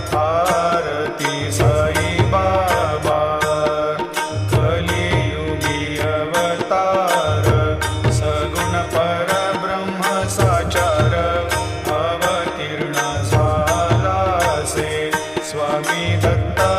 आरती साई बाबा कलियुगी अवतार सगुण परब्रह्म साचार अवतीर्ण झाला से स्वामी दत्ता